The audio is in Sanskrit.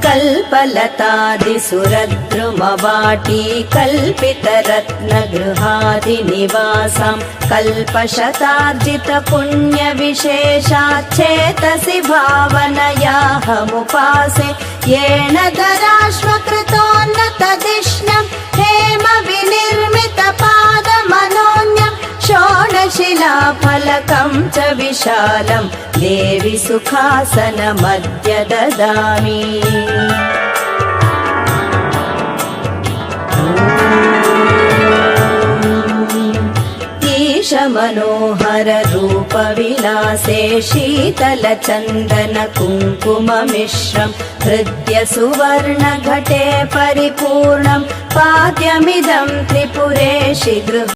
कल्पलतादिसुरद्रुमवाटी कल्पितरत्नगृहादिनिवासां कल्पशतार्जितपुण्यविशेषाच्छेतसि भावनयाहमुपासे येन दराश्वकृतोन्नतधिष्ण्यं हेमविनिर्मितपादमनोन्यं षोडशिलाफलकं च विशालं देवि सुखासनमद्य ददामि। मनोहर रूपविलासे शीतलचन्दन कुङ्कुममिश्रं हृद्य सुवर्णघटे परिपूर्णं पाद्यमिदं त्रिपुरेशि गृह